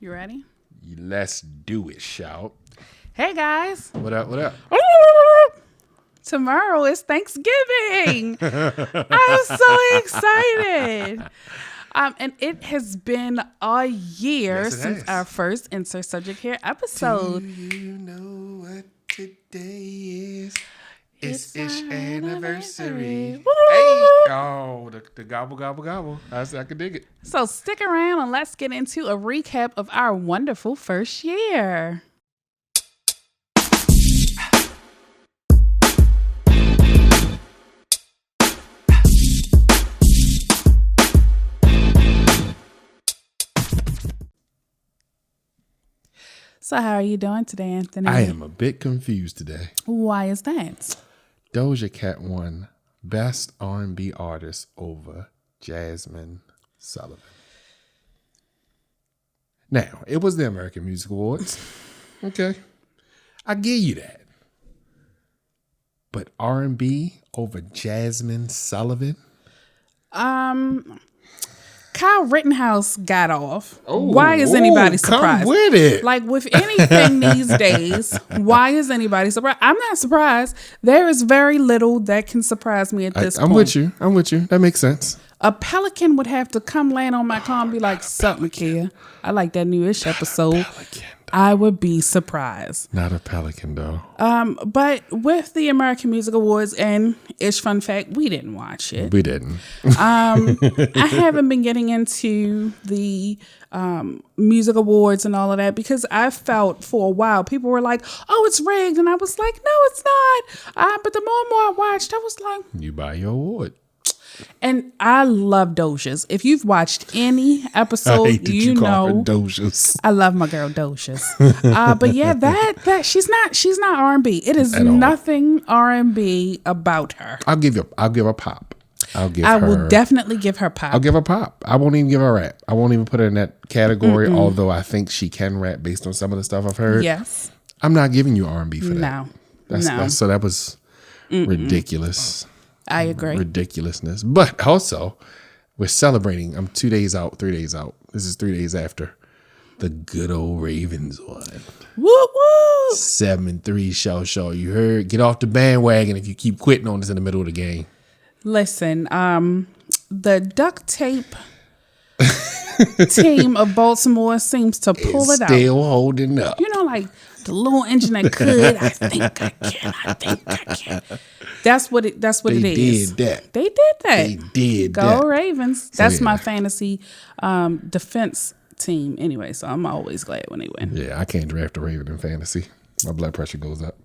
You ready? Let's do it, shout. Hey, guys. What up, what up? Tomorrow is Thanksgiving. I'm so excited. And it has been a year since our first Insert Subject Here episode. Do you know what today is? It's Ish anniversary. Hey! Oh, the gobble, gobble, gobble. I could dig it. So stick around and let's get into a recap of our wonderful first year. So how are you doing today, Anthony? I am a bit confused today. Why is that? Doja Cat won Best R&B Artist over Jasmine Sullivan. Now, it was the American Music Awards. Okay. I give you that. But R&B over Jasmine Sullivan? Kyle Rittenhouse got off. Why is anybody surprised? Come with it. Like with anything these days, why is anybody surprised? I'm not surprised. There is very little that can surprise me at this point. I'm with you. That makes sense. A pelican would have to come land on my car and be like, "Sup, Makia? I like that new-ish episode." I would be surprised. Not a pelican, though. But with the American Music Awards and Ish Fun Fact, we didn't watch it. We didn't. I haven't been getting into the music awards and all of that because I felt for a while people were like, "Oh, it's rigged," and I was like, "No, it's not." But the more and more I watched, I was like, "You buy your award." And I love Doja's. If you've watched any episode, you know Doja's. I love my girl Doja's. But yeah, that she's not R&B. It is nothing R&B about her. I'll give her pop. I will definitely give her pop. I'll give her pop. I won't even give her rap. I won't even put her in that category. Although I think she can rap based on some of the stuff I've heard. Yes. I'm not giving you R&B for that. No. So that was ridiculous. I agree. Ridiculousness. But also, we're celebrating. I'm 2 days out, 3 days out. This is 3 days after the good old Ravens won. Woo woo! 7-3 show. You heard? Get off the bandwagon if you keep quitting on this in the middle of the game. Listen, the duct tape team of Baltimore seems to pull it out. Still holding up. You know, like the little engine that could. I think I can. That's what it is. They did that. They did that. Go Ravens. That's my fantasy defense team anyway, so I'm always glad when they win. Yeah, I can't draft a Raven in fantasy. My blood pressure goes up.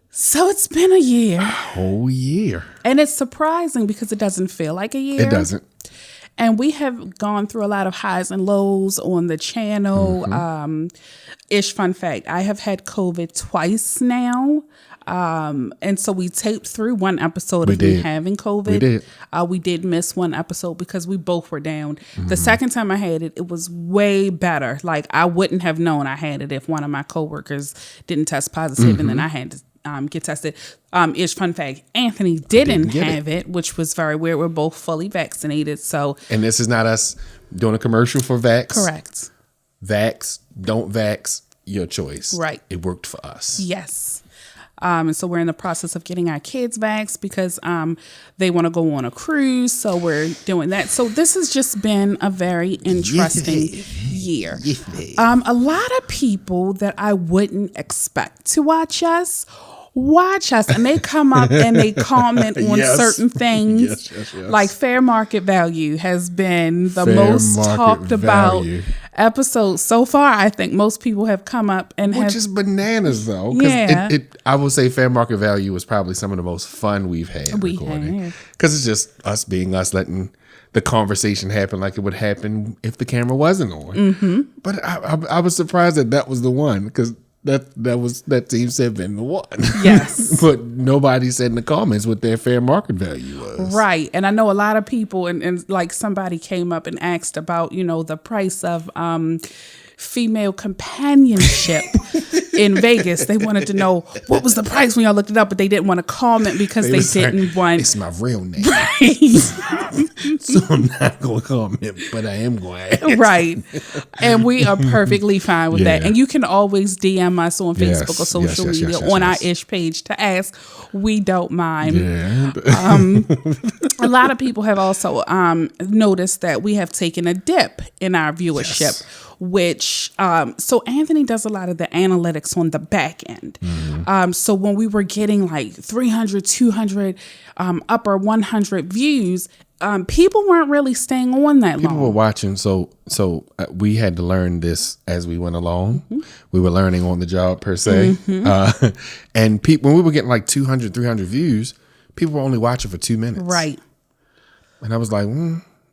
So it's been a year. A whole year. And it's surprising because it doesn't feel like a year. It doesn't. And we have gone through a lot of highs and lows on the channel. Ish Fun Fact, I have had COVID twice now. And so we taped through one episode of me having COVID. We did. We did miss one episode because we both were down. The second time I had it, it was way better. Like I wouldn't have known I had it if one of my coworkers didn't test positive and then I had to get tested. Ish Fun Fact, Anthony didn't have it, which was very weird. We're both fully vaccinated. And this is not us doing a commercial for vax. Correct. Vax, don't vax, your choice. Right. It worked for us. Yes. And so we're in the process of getting our kids vaxxed because they want to go on a cruise. So we're doing that. So this has just been a very interesting year. A lot of people that I wouldn't expect to watch us, and they come up and they comment on certain things. Yes. Like fair market value has been the most talked about episode so far. I think most people have come up and which is bananas though. I will say fair market value was probably some of the most fun we've had recording because it's just us being us, letting the conversation happen like it would happen if the camera wasn't on. But I was surprised that was the one because that seems to have been the one. Yes. But nobody said in the comments what their fair market value was. Right. And I know a lot of people and like somebody came up and asked about, the price of female companionship in Vegas. They wanted to know what was the price when y'all looked it up, but they didn't want to comment because they didn't want. It's my real name. Right. So I'm not going to comment, but I am going to ask. Right. And we are perfectly fine with that. And you can always DM us on Facebook or social media on our Ish page to ask. We don't mind. Yeah. A lot of people have also noticed that we have taken a dip in our viewership, which so Anthony does a lot of the analytics on the back end. So when we were getting like 300, 200, upper 100 views, people weren't really staying on that long. People were watching, so we had to learn this as we went along. We were learning on the job, per se. And when we were getting like 200, 300 views, people were only watching for 2 minutes. Right. And I was like,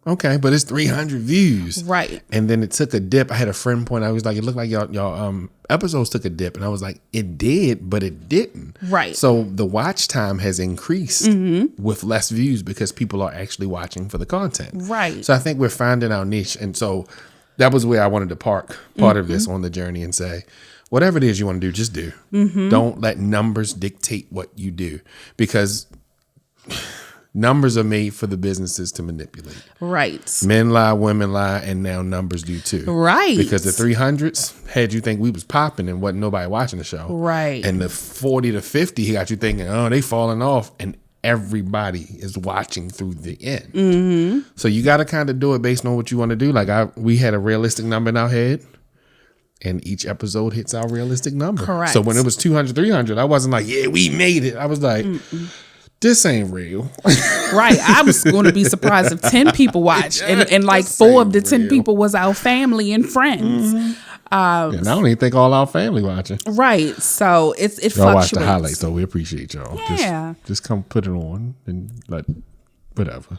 okay, but it's 300 views. Right. And then it took a dip. I had a friend point out, I was like, it looked like y'all episodes took a dip. And I was like, it did, but it didn't. Right. So the watch time has increased with less views because people are actually watching for the content. Right. So I think we're finding our niche. And so that was where I wanted to park part of this on the journey and say, whatever it is you want to do, just do. Don't let numbers dictate what you do, because numbers are made for the businesses to manipulate. Right. Men lie, women lie, and now numbers do too. Right. Because the 300s had you think we was popping and wasn't nobody watching the show. Right. And the 40 to 50, he got you thinking, oh, they falling off, and everybody is watching through the end. So you got to kind of do it based on what you want to do. Like we had a realistic number in our head, and each episode hits our realistic number. Correct. So when it was 200, 300, I wasn't like, yeah, we made it. I was like, this ain't real. Right. I was going to be surprised if 10 people watched, and like 4 of the 10 people was our family and friends. And I don't even think all our family watching. Right. So it y'all fluctuates. watch the highlights, so we appreciate y'all. Yeah. Just come put it on and whatever.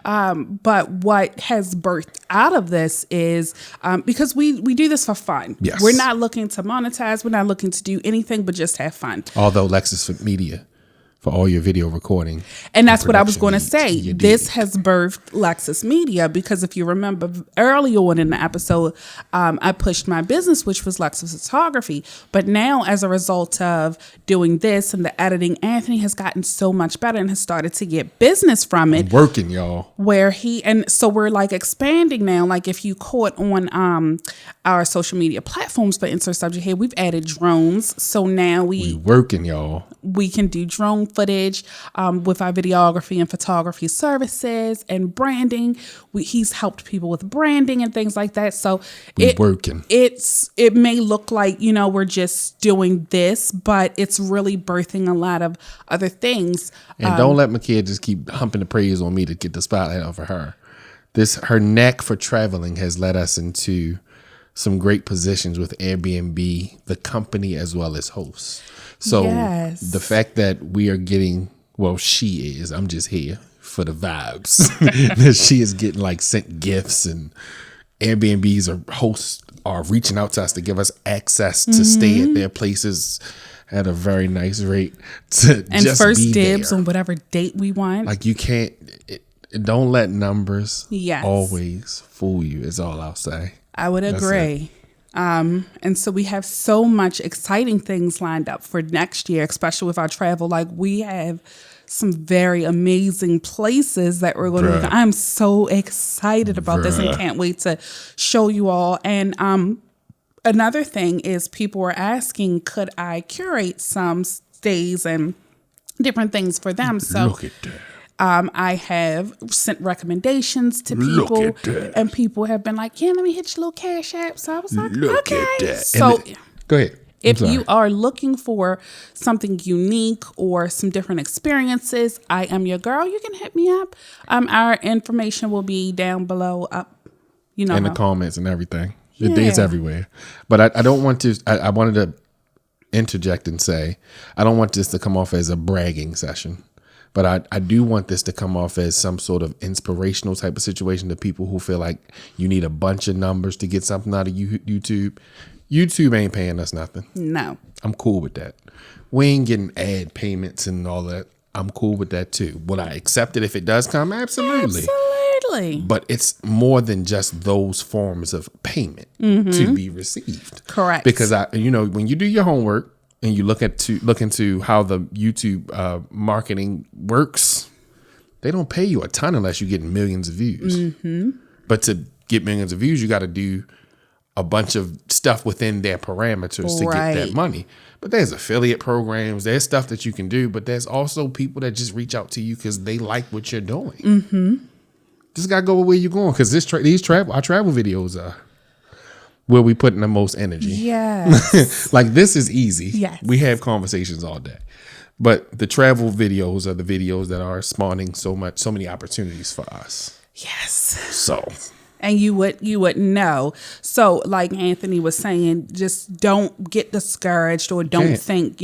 But what has birthed out of this is because we do this for fun. Yes. We're not looking to monetize. We're not looking to do anything but just have fun. Although Lexis Media, for all your video recording. And that's what I was going to say. This has birthed Lexis Media, because if you remember early on in the episode, I pushed my business, which was Lexis Photography. But now, as a result of doing this and the editing, Anthony has gotten so much better and has started to get business from it. Working, y'all. So we're like expanding now. Like if you caught on our social media platforms, for insert subject here, we've added drones. So now we working, y'all. We can do drone footage with our videography and photography services and branding. He's helped people with branding and things like that. So it may look like, we're just doing this, but it's really birthing a lot of other things. And don't let my kid just keep humping the praise on me to get the spotlight off of her. Her knack for traveling has led us into some great positions with Airbnb, the company, as well as hosts. So the fact that we are getting, she is, I'm just here for the vibes, that she is getting like sent gifts, and Airbnbs or hosts are reaching out to us to give us access to stay at their places at a very nice rate. And just first dibs on whatever date we want. Like you can't, don't let numbers always fool you, is all I'll say. I would agree. And so we have so much exciting things lined up for next year, especially with our travel. Like we have some very amazing places that we're going to go. I'm so excited about this and can't wait to show you all. And another thing is people were asking, could I curate some stays and different things for them? So look at that. I have sent recommendations to people, and people have been like, let me hit your little Cash App. So I was like, look at that. So go ahead. If you are looking for something unique or some different experiences, I am your girl. You can hit me up. Our information will be down below, in the comments and everything. It's everywhere. But I don't want to. I wanted to interject and say, I don't want this to come off as a bragging session. But I do want this to come off as some sort of inspirational type of situation to people who feel like you need a bunch of numbers to get something out of YouTube. YouTube ain't paying us nothing. No. I'm cool with that. We ain't getting ad payments and all that. I'm cool with that too. Would I accept it if it does come? Absolutely. Absolutely. But it's more than just those forms of payment to be received. Correct. Because when you do your homework and you look into how the YouTube marketing works, they don't pay you a ton unless you get millions of views. But to get millions of views, you got to do a bunch of stuff within their parameters to get that money. But there's affiliate programs, there's stuff that you can do, but there's also people that just reach out to you because they like what you're doing. Just gotta go where you're going, because our travel videos are where we put in the most energy. Yes. Like, this is easy. Yes. We have conversations all day. But the travel videos are the videos that are spawning so many opportunities for us. Yes. So. And you wouldn't know. So like Anthony was saying, just don't get discouraged or don't think,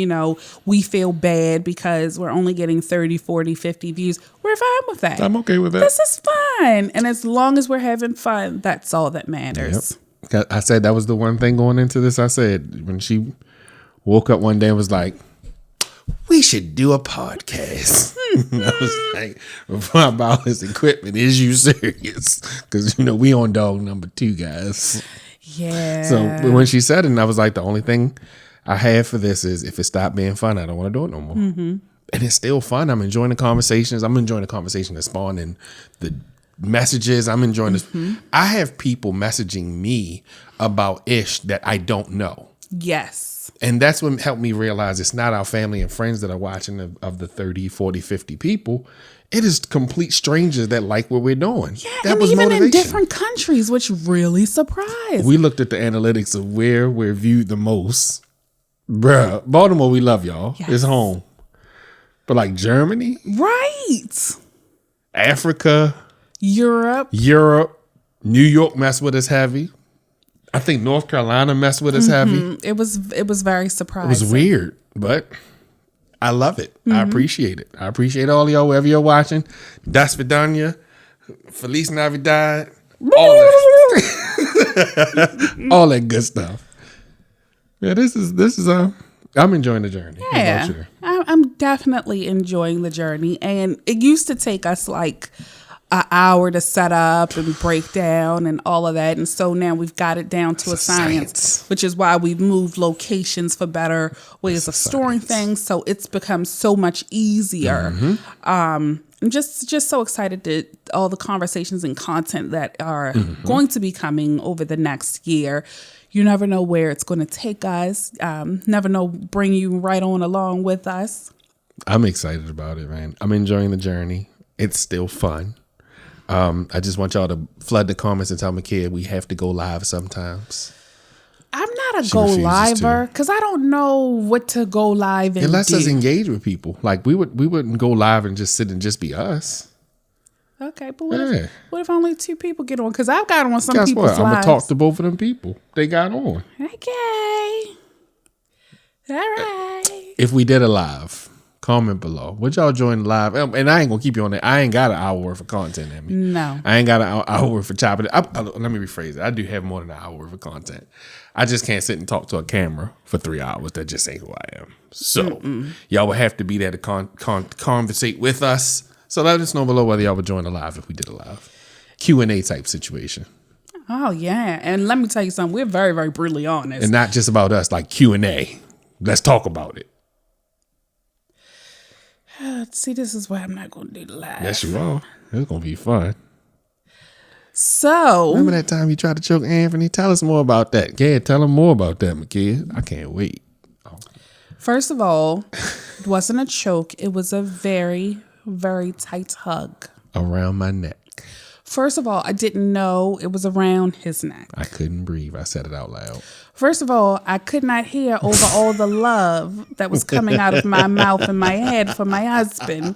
we feel bad because we're only getting 30, 40, 50 views. We're fine with that. I'm okay with that. This is fun. And as long as we're having fun, that's all that matters. Yep. I said that was the one thing going into this. I said when she woke up one day and was like, we should do a podcast. I was like, before I buy all this equipment, is you serious? Because, we on dog number 2, guys. Yeah. So when she said it, and I was like, the only thing I have for this is if it stopped being fun, I don't want to do it no more. And it's still fun. I'm enjoying the conversations. I'm enjoying the conversation that spawned and the messages. I'm enjoying this. I have people messaging me about ish that I don't know. Yes. And that's what helped me realize it's not our family and friends that are watching of the 30, 40, 50 people. It is complete strangers that like what we're doing. Yeah, that and was even motivation. in different countries, which really surprised. We looked at the analytics of where we're viewed the most. Bruh, Baltimore, we love y'all. Yes. It's home. But like Germany. Right. Africa. Europe. New York messed with us heavy. I think North Carolina messed with us heavy. It was very surprising. It was weird, but I love it. I appreciate it. I appreciate all of y'all, wherever you're watching. Das Vidania, Feliz Navidad, all that. All that good stuff. Yeah, this is I'm enjoying the journey. Yeah, I'm definitely enjoying the journey. And it used to take us like an hour to set up and break down and all of that. And so now we've got it down to a science, which is why we've moved locations for better ways of storing things. So it's become so much easier. I'm just so excited to all the conversations and content that are going to be coming over the next year. You never know where it's going to take us. Never know, bring you right on along with us. I'm excited about it, man. I'm enjoying the journey. It's still fun. I just want y'all to flood the comments and tell my kid we have to go live sometimes. I'm not a go liver because I don't know what to go live and it lets us engage with people. Like we wouldn't go live and just sit and just be us. Okay, but what if only 2 people get on? Because I've got on some people's lives. I'm gonna talk to both of them people. They got on. Okay. All right. If we did a live, comment below. Would y'all join the live? And I ain't gonna keep you on that. I ain't got an hour worth of content in me. No. I ain't got an hour worth of chopping. Let me rephrase it. I do have more than an hour worth of content. I just can't sit and talk to a camera for 3 hours. That just ain't who I am. So y'all would have to be there to conversate with us. So let us know below whether y'all would join the live if we did a live Q&A type situation. Oh yeah, and let me tell you something. We're very, very brutally honest, and not just about us. Like Q&A. Let's talk about it. See, this is why I'm not going to do the live. Yes, you are. It's going to be fun. So remember that time you tried to choke Anthony? Tell us more about that. Yeah, tell him more about that, my kid. I can't wait. Oh. First of all, it wasn't a choke. It was a very, very tight hug. Around my neck. First of all, I didn't know it was around his neck. I couldn't breathe. I said it out loud. First of all, I could not hear over all the love that was coming out of my mouth and my head for my husband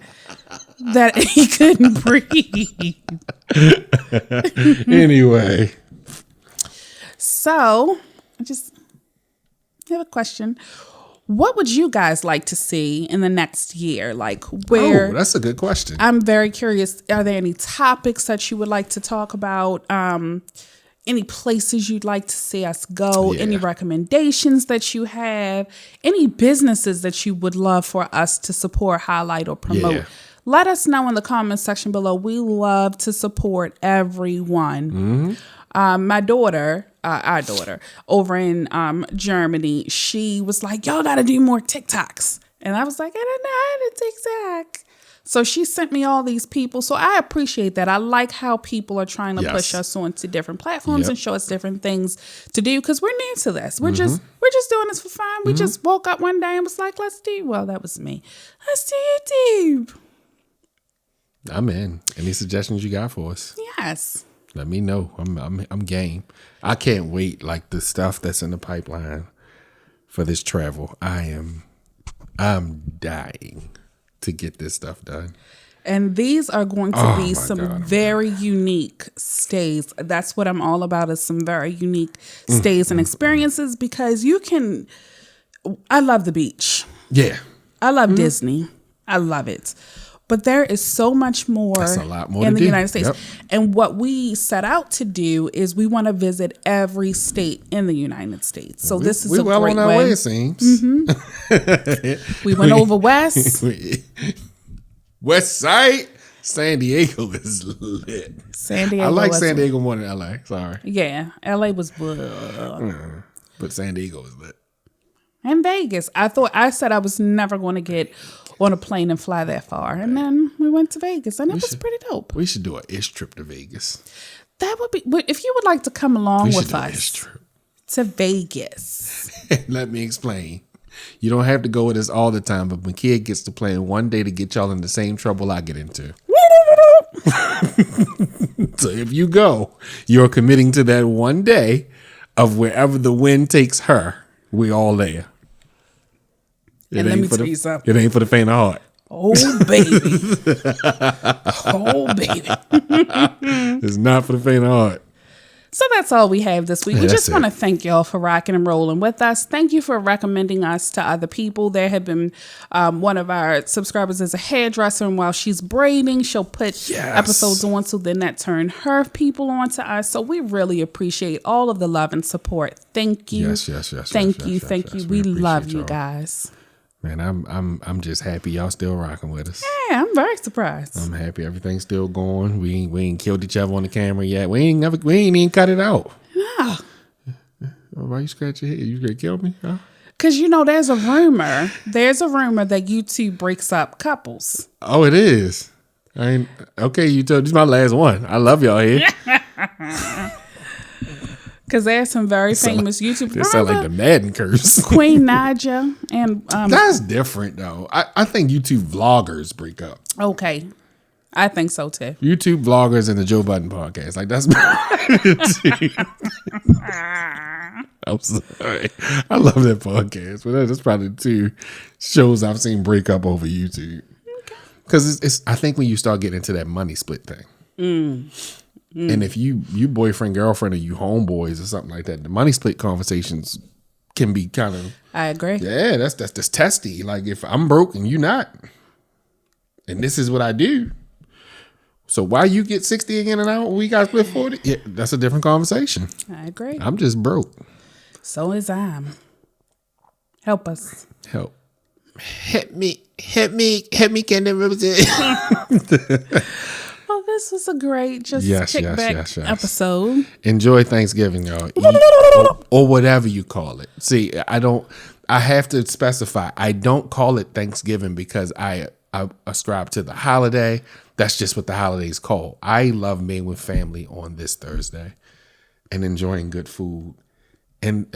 that he couldn't breathe. Anyway. So, I just have a question. What would you guys like to see in the next year? Like where? Oh, that's a good question. I'm very curious. Are there any topics that you would like to talk about? Any places you'd like to see us go? Yeah. Any recommendations that you have? Any businesses that you would love for us to support, highlight, or promote? Yeah. let us know in the comment section below. We love to support everyone. My daughter, our daughter over in Germany, she was like, y'all got to do more TikToks. And I was like, I don't know how to TikTok. So she sent me all these people. So I appreciate that. I like how people are trying to push us onto different platforms and show us different things to do, because we're new to this. We're just doing this for fun. We just woke up one day and was like, that was me. Let's do YouTube. I'm in. Any suggestions you got for us? Yes. Let me know. I'm game. I can't wait. Like the stuff that's in the pipeline for this travel. I'm dying to get this stuff done. And these are going to be some very unique stays. That's what I'm all about, is some very unique stays and experiences, because I love the beach. Yeah. I love Disney. I love it. But there is so much more, that's a lot more in to the do. United States. Yep. And what we set out to do is we want to visit every state in the United States. So this is a well great on our way, it seems. We went over west. West Side. San Diego is lit. San Diego. I like San Diego more than LA. Sorry. Yeah. LA was but San Diego is lit. And Vegas. I said I was never going to get on a plane and fly that far. And then we went to Vegas, and it was pretty dope. We should do an ish trip to Vegas. That would be, if you would like to come along with us to Vegas. Let me explain. You don't have to go with us all the time, but when kid gets to plan one day to get y'all in the same trouble I get into. So if you go, you're committing to that one day of wherever the wind takes her. We all there. And let me tell you something. It ain't for the faint of heart. Oh, baby. Oh, baby. It's not for the faint of heart. So that's all we have this week. We just want to thank y'all for rocking and rolling with us. Thank you for recommending us to other people. There have been one of our subscribers is a hairdresser, and while she's braiding, she'll put episodes on. So then that turned her people on to us. So we really appreciate all of the love and support. Thank you. Yes. Thank you. We love you guys. Man, I'm just happy y'all still rocking with us. Yeah, I'm very surprised. I'm happy everything's still going. We ain't killed each other on the camera yet. We ain't even cut it out. Yeah. Why you scratch your head? You gonna kill me? Huh? Because there's a rumor. There's a rumor that YouTube breaks up couples. Oh, it is. Okay. You told this is my last one. I love y'all here. Because there's some very famous YouTubers. It sound like the Madden curse. Queen Naja and that's different though. I think YouTube vloggers break up. Okay, I think so too. YouTube vloggers and the Joe Budden podcast. Like that's. I'm sorry. I love that podcast, but that's probably two shows I've seen break up over YouTube. Because it's I think when you start getting into that money split thing. And if you boyfriend, girlfriend, or you homeboys or something like that, the money split conversations can be kind of. I agree. Yeah, that's testy. Like if I'm broke and you not, and this is what I do. So why you get 60 again an hour? We got split 40. Yeah, that's a different conversation. I agree. I'm just broke. So is I. Help us. Help me, Kendall represent. Well, this was a great kickback episode. Enjoy Thanksgiving, y'all. or whatever you call it. See, I have to specify. I don't call it Thanksgiving because I ascribe to the holiday. That's just what the holiday is called. I love being with family on this Thursday and enjoying good food. And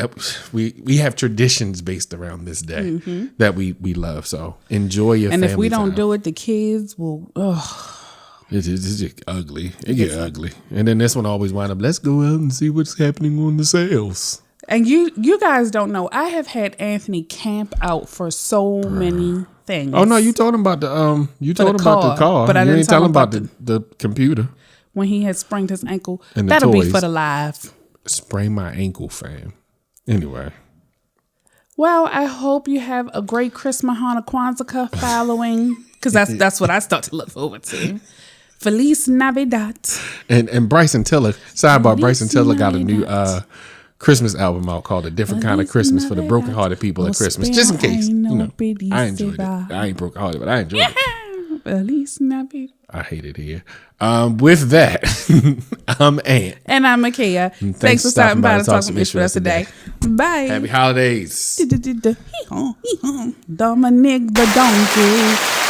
we have traditions based around this day that we love. So enjoy your family. And if we don't do it, the kids will. It's just ugly. It get ugly. And then this one always wind up, let's go out and see what's happening on the sales. And you guys don't know, I have had Anthony camp out for so many things. Oh no, you told him about the the car, but I didn't tell him about the computer. When he had sprained his ankle. And that'll toys. Be for the live. Sprain my ankle, fam. Anyway. Well, I hope you have a great Christmas, Hanukkah, Kwanzaa following, because that's what I start to look forward to. Feliz Navidad. And Bryson Tiller, sidebar, Bryson Tiller got a new Christmas album out called A Different Kind of Christmas for the brokenhearted people at Christmas. Just in case. I enjoyed it. I ain't brokenhearted, but I enjoyed it. Feliz Navidad. I hate it here. With that, I'm Ant. And I'm Micaiah. Thanks for stopping by to talk some ish with us today. Bye. Happy holidays. Dominic the donkey.